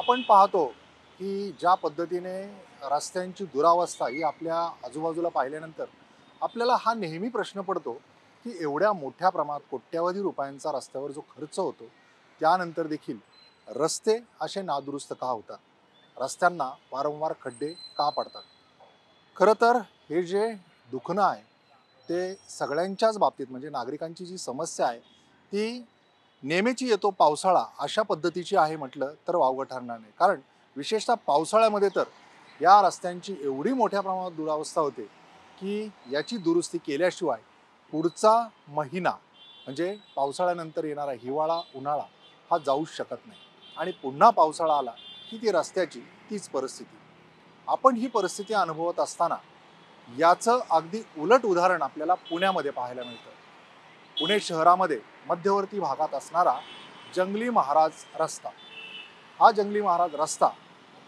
आपण पाहतो की ज्या पद्धतीने रस्त्यांची दुरावस्था ही आपल्या आजूबाजूला पाहिल्यानंतर आपल्याला हा नेहमी प्रश्न पडतो की एवढ्या मोठ्या प्रमाणात कोट्यावधी रुपयांचा रस्त्यावर जो खर्च होतो त्यानंतर देखील रस्ते असे नादुरुस्त का होतात, रस्त्यांना वारंवार खड्डे का पडतात. खरं तर हे जे दुखणं आहे ते सगळ्यांच्याच बाबतीत म्हणजे नागरिकांची जी समस्या आहे ती नेहमीची येतो पावसाळा अशा पद्धतीची आहे म्हटलं तर वावगं ठरणार नाही. कारण विशेषतः पावसाळ्यामध्ये तर या रस्त्यांची एवढी मोठ्या प्रमाणात दुरावस्था होते की याची दुरुस्ती केल्याशिवाय पुढचा महिना म्हणजे पावसाळ्यानंतर येणारा हिवाळा उन्हाळा हा जाऊच शकत नाही. आणि पुन्हा पावसाळा आला की ती रस्त्याची तीच परिस्थिती. आपण ही परिस्थिती अनुभवत असताना याचं अगदी उलट उदाहरण आपल्याला पुण्यामध्ये पाहायला मिळतं. पुणे शहरामध्ये मध्यवर्ती भागात असणारा जंगली महाराज रस्ता, हा जंगली महाराज रस्ता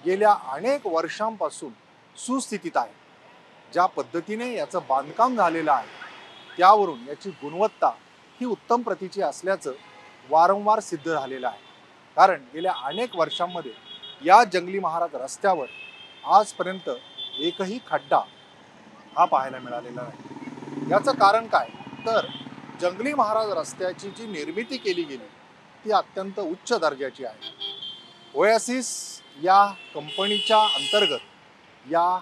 गेल्या अनेक वर्षांपासून सुस्थितीत आहे. ज्या पद्धतीने याचं बांधकाम झालेलं आहे त्यावरून याची गुणवत्ता ही उत्तम प्रतीची असल्याचं वारंवार सिद्ध झालेलं आहे. कारण गेल्या अनेक वर्षांमध्ये या जंगली महाराज रस्त्यावर आजपर्यंत एकही खड्डा हा पाहायला मिळालेला नाही. याचं कारण काय, तर जंगली महाराज रस्त्याची जी निर्मिती केली गेली ती अत्यंत उच्च दर्जाची आहे. ओएसिस या कंपनीच्या अंतर्गत या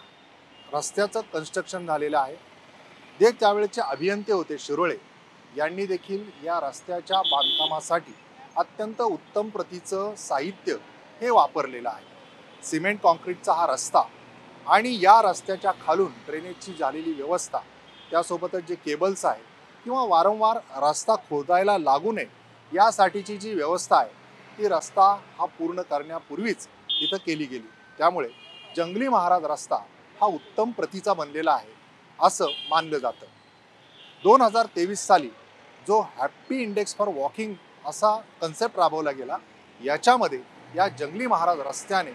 रस्त्याचं कन्स्ट्रक्शन झालेलं आहे. जे त्यावेळेचे अभियंते होते शिरोळे यांनी देखील या रस्त्याच्या बांधकामासाठी अत्यंत उत्तम प्रतीचं साहित्य हे वापरलेलं आहे. सिमेंट कॉन्क्रीटचा हा रस्ता आणि या रस्त्याच्या खालून ड्रेनेजची झालेली व्यवस्था, त्यासोबतच जे केबल्स आहे किंवा वारंवार रस्ता खोदायला लागू नये यासाठीची जी व्यवस्था आहे ती रस्ता हा पूर्ण करण्यापूर्वीच इथं केली गेली. त्यामुळे जंगली महाराज रस्ता हा उत्तम प्रतीचा बनलेला आहे असं मानलं जातं. 2023 साली जो हॅप्पी इंडेक्स फॉर वॉकिंग असा कन्सेप्ट राबवला गेला याच्यामध्ये या जंगली महाराज रस्त्याने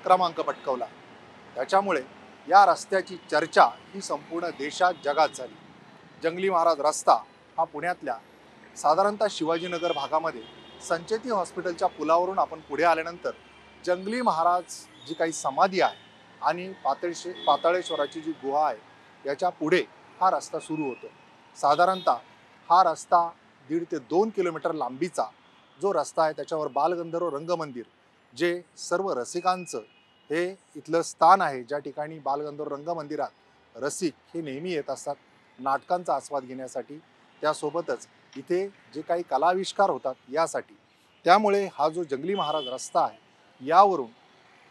क्रमांक पटकावला. त्याच्यामुळे या रस्त्याची चर्चा ही संपूर्ण देशात जगात झाली. जंगली महाराज रस्ता हा पुण्यातल्या साधारणतः शिवाजीनगर भागामध्ये संचेती हॉस्पिटलच्या पुलावरून आपण पुढे आल्यानंतर जंगली महाराज जी काही समाधी आहे आणि पाताळेश्वराची जी गुहा आहे याच्या पुढे हा रस्ता सुरू होतो. साधारणतः हा रस्ता 1.5 ते 2 किलोमीटर लांबीचा जो रस्ता आहे त्याच्यावर बालगंधर्व रंगमंदिर, जे सर्व रसिकांचं हे इथलं स्थान आहे, ज्या ठिकाणी बालगंधर्व रंगमंदिरात रसिक हे नेहमी येत असतात नाटकांचा आस्वाद घेण्यासाठी, त्यासोबतच इथे जे काही कलाविष्कार होतात यासाठी. त्यामुळे हा जो जंगली महाराज रस्ता आहे यावरून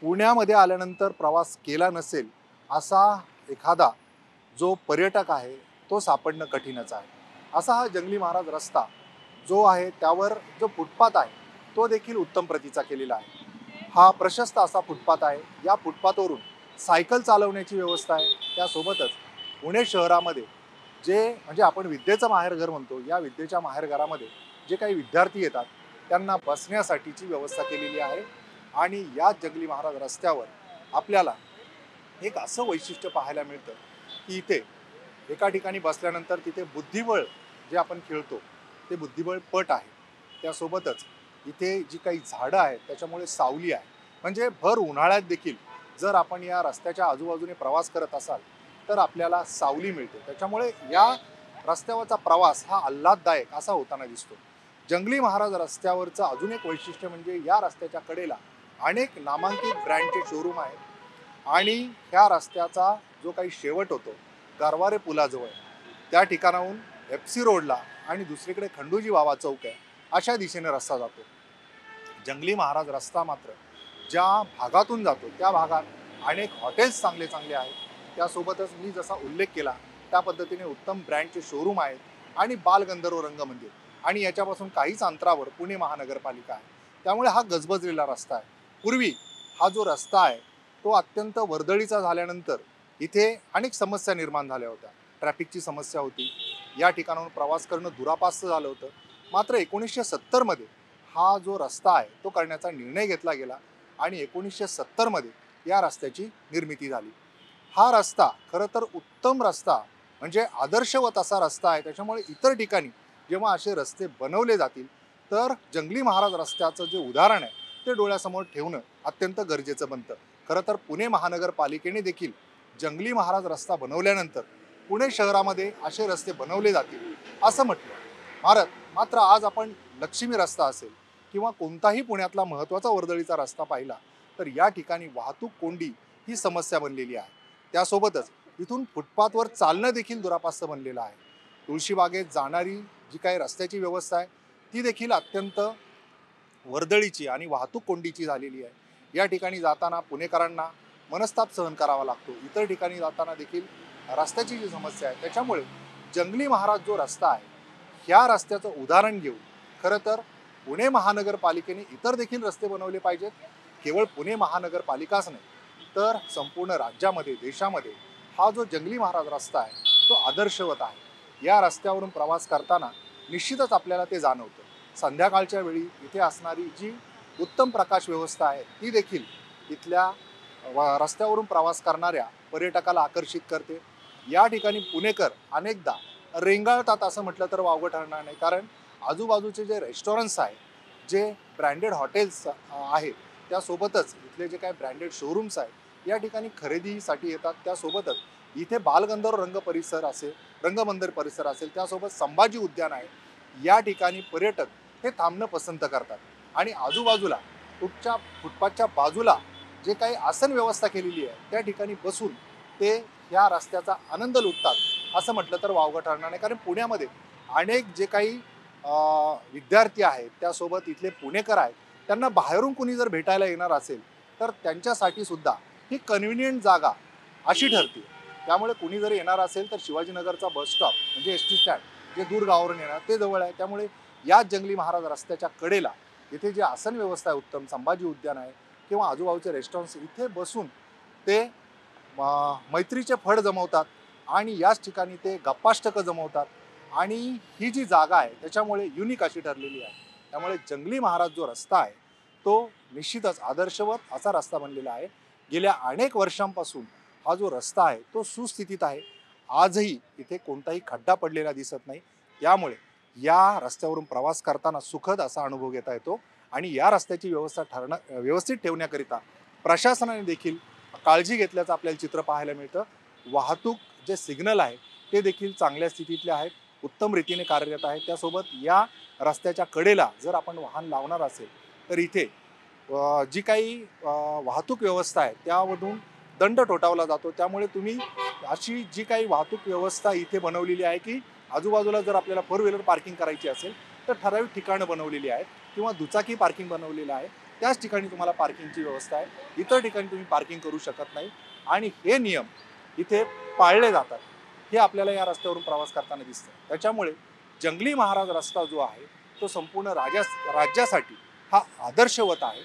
पुण्यामध्ये आल्यानंतर प्रवास केला नसेल असा एखादा जो पर्यटक आहे तो सापडणं कठीणच आहे. असा हा जंगली महाराज रस्ता जो आहे त्यावर जो फुटपाथ आहे तो देखील उत्तम प्रतीचा केलेला आहे. हा प्रशस्त असा फुटपाथ आहे. या फुटपाथवरून सायकल चालवण्याची व्यवस्था आहे. त्यासोबतच पुणे शहरामध्ये जे म्हणजे आपण विद्येचं माहेरघर म्हणतो, या विद्येच्या माहेरघरामध्ये जे काही विद्यार्थी येतात त्यांना बसण्यासाठीची व्यवस्था केलेली आहे. आणि या जंगली महाराज रस्त्यावर आपल्याला एक असं वैशिष्ट्य पाहायला मिळतं की इथे एका ठिकाणी बसल्यानंतर तिथे बुद्धिबळ जे आपण खेळतो ते बुद्धिबळ पट आहे. त्यासोबतच इथे जी काही झाडं आहेत त्याच्यामुळे सावली आहे. म्हणजे भर उन्हाळ्यात देखील जर आपण या रस्त्याच्या आजूबाजूने प्रवास करत असाल तर आपल्याला सावली मिळते. त्याच्यामुळे या रस्त्यावरचा प्रवास हा आल्हाददायक असा होताना दिसतो. जंगली महाराज रस्त्यावरचं अजून एक वैशिष्ट्य म्हणजे या रस्त्याच्या कडेला अनेक नामांकित ब्रँडचे शोरूम आहेत आणि ह्या रस्त्याचा जो काही शेवट होतो गरवारे पुलाजवळ, त्या ठिकाणाहून FC रोडला आणि दुसरीकडे खंडूजी बाबा चौक आहे अशा दिशेने रस्ता जातो. जंगली महाराज रस्ता मात्र ज्या भागातून जातो त्या भागात अनेक हॉटेल्स चांगले चांगले आहेत. त्यासोबतच मी जसा उल्लेख केला त्या पद्धतीने उत्तम ब्रँडचे शोरूम आहेत आणि बालगंधर्व रंगमंदिर, आणि याच्यापासून काहीच अंतरावर पुणे महानगरपालिका आहे. त्यामुळे हा गजबजलेला रस्ता आहे. पूर्वी हा जो रस्ता आहे तो अत्यंत वर्दळीचा झाल्यानंतर इथे अनेक समस्या निर्माण झाल्या होत्या. ट्रॅफिकची समस्या होती, या ठिकाणाहून प्रवास करणं दुरापास्त झालं होतं. मात्र 1970 मध्ये हा जो रस्ता आहे तो करण्याचा निर्णय घेतला गेला आणि 1970 मध्ये या रस्त्याची निर्मिती झाली. हा रस्ता खरं तर उत्तम रस्ता म्हणजे आदर्शवत असा रस्ता आहे. त्याच्यामुळे इतर ठिकाणी जेव्हा असे रस्ते बनवले जातील तर जंगली महाराज रस्त्याचं जे उदाहरण आहे ते डोळ्यासमोर ठेवणं अत्यंत गरजेचं बनतं. खरं तर पुणे महानगरपालिकेने देखील जंगली महाराज रस्ता बनवल्यानंतर पुणे शहरामध्ये असे रस्ते बनवले जातील असं म्हटलं. मात्र आज आपण लक्ष्मी रस्ता असेल किंवा कोणताही पुण्यातला महत्त्वाचा वर्दळीचा रस्ता पाहिला तर या ठिकाणी वाहतूक कोंडी ही समस्या बनलेली आहे. त्यासोबतच इथून फुटपाथवर चालणं देखील दुरापास्त बनलेलं आहे. तुळशीबागेत जाणारी जी काही रस्त्याची व्यवस्था आहे ती देखील अत्यंत वर्दळीची आणि वाहतूक कोंडीची झालेली आहे. या ठिकाणी जाताना पुणेकरांना मनस्ताप सहन करावा लागतो. इतर ठिकाणी जाताना देखील रस्त्याची जी समस्या आहे त्याच्यामुळे जंगली महाराज जो रस्ता आहे ह्या रस्त्याचं उदाहरण घेऊन खरं तर पुणे महानगरपालिकेने इतर देखील रस्ते बनवले पाहिजेत. केवळ पुणे महानगरपालिकाच नाही तर संपूर्ण राज्यामध्ये देशामध्ये हा जो जंगली महाराज रस्ता आहे तो आदर्शवत आहे. या रस्त्यावरून प्रवास करताना निश्चितच आपल्याला ते जाणवतं. संध्याकाळच्या वेळी इथे असणारी जी उत्तम प्रकाश व्यवस्था आहे ती देखील इथल्या रस्त्यावरून प्रवास करणाऱ्या पर्यटकाला आकर्षित करते. या ठिकाणी पुणेकर अनेकदा रेंगाळतात असं म्हटलं तर वावगं ठरणार नाही. कारण आजूबाजूचे जे रेस्टॉरंट्स आहेत, जे ब्रँडेड हॉटेल्स आहेत, त्यासोबतच इथले जे काही ब्रँडेड शोरूम्स आहेत या ठिकाणी खरेदीसाठी येतात. त्यासोबतच इथे बालगंधर्व रंगमंदिर परिसर असेल, त्यासोबत संभाजी उद्यान आहे. या ठिकाणी पर्यटक हे थांबणं पसंत करतात आणि आजूबाजूला फुटपाथच्या बाजूला जे काही आसन व्यवस्था केलेली आहे त्या ठिकाणी बसून ते या रस्त्याचा आनंद लुटतात असं म्हटलं तर वावगं ठरणार नाही. कारण पुण्यामध्ये अनेक जे काही विद्यार्थी आहेत त्यासोबत इथले पुणेकर आहेत त्यांना बाहेरून कुणी जर भेटायला येणार असेल तर त्यांच्यासाठी सुद्धा ही कन्व्हिनियंट जागा अशी ठरते. त्यामुळे कुणी जर येणार असेल तर शिवाजीनगरचा बस स्टॉप म्हणजे एस टी स्टँड जे दूर गावावरून येणार ते जवळ आहे. त्यामुळे या जंगली महाराज रस्त्याच्या कडेला इथे जे आसन व्यवस्था आहे उत्तम, संभाजी उद्यान आहे किंवा आजूबाजूचे रेस्टॉरंट्स, इथे बसून ते मैत्रीचे फळ जमवतात आणि याच ठिकाणी ते गप्पाष्टकं जमवतात आणि ही जी जागा आहे त्याच्यामुळे युनिक अशी ठरलेली आहे. त्यामुळे जंगली महाराज जो रस्ता आहे तो निश्चितच आदर्शवत असा रस्ता बनलेला आहे. गेल्या अनेक वर्षांपासून हा जो रस्ता आहे तो सुस्थितीत आहे. आजही इथे कोणताही खड्डा पडलेला दिसत नाही. त्यामुळे या रस्त्यावरून प्रवास करताना सुखद असा अनुभव घेता येतो आणि या रस्त्याची व्यवस्थित ठेवण्याकरिता प्रशासनाने देखील काळजी घेतल्याचं आपल्याला चित्र पाहायला मिळतं. वाहतूक जे सिग्नल आहे ते देखील चांगल्या स्थितीतले आहेत, उत्तम रीतीने कार्यरत आहेत. त्यासोबत या रस्त्याच्या कडेला जर आपण वाहन लावणार असेल तर इथे जी काही वाहतूक व्यवस्था आहे त्यामधून दंड ठोठावला जातो. त्यामुळे तुम्ही अशी जी काही वाहतूक व्यवस्था इथे बनवलेली आहे की आजूबाजूला जर आपल्याला फोर व्हीलर पार्किंग करायची असेल तर ठराविक ठिकाणं बनवलेली आहेत किंवा दुचाकी पार्किंग बनवलेलं आहे, त्याच ठिकाणी तुम्हाला पार्किंगची व्यवस्था आहे. इतर ठिकाणी तुम्ही पार्किंग करू शकत नाही आणि हे नियम इथे पाळले जातात हे आपल्याला या रस्त्यावरून प्रवास करताना दिसतं. त्याच्यामुळे जंगली महाराज रस्ता जो आहे तो संपूर्ण राज्यासाठी हा आदर्शवत आहे.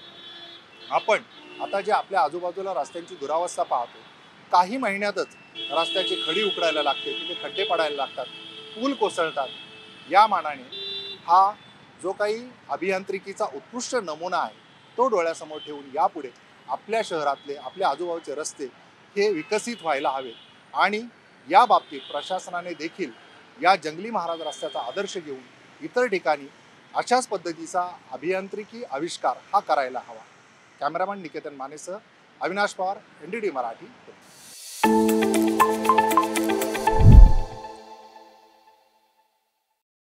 आपण आता जे आपल्या आजूबाजूला रस्त्यांची दुरावस्था पाहतो, काही महिन्यातच रस्त्याची खडी उकडायला लागते, तिथे खड्डे पडायला लागतात, पूल कोसळतात. या मानाने हा जो काही अभियांत्रिकीचा उत्कृष्ट नमुना आहे तो डोळ्यासमोर ठेवून यापुढे आपल्या शहरातले आपल्या आजूबाजूचे रस्ते हे विकसित व्हायला हवेत आणि या बाबतीत प्रशासनाने देखील या जंगली महाराज रस्त्याचा आदर्श घेऊन इतर ठिकाणी अशाच पद्धतीचा अभियांत्रिकी आविष्कार हा करायला हवा. कॅमेरामॅन निकेतन मानेसह अविनाश पवार, NDT मराठी.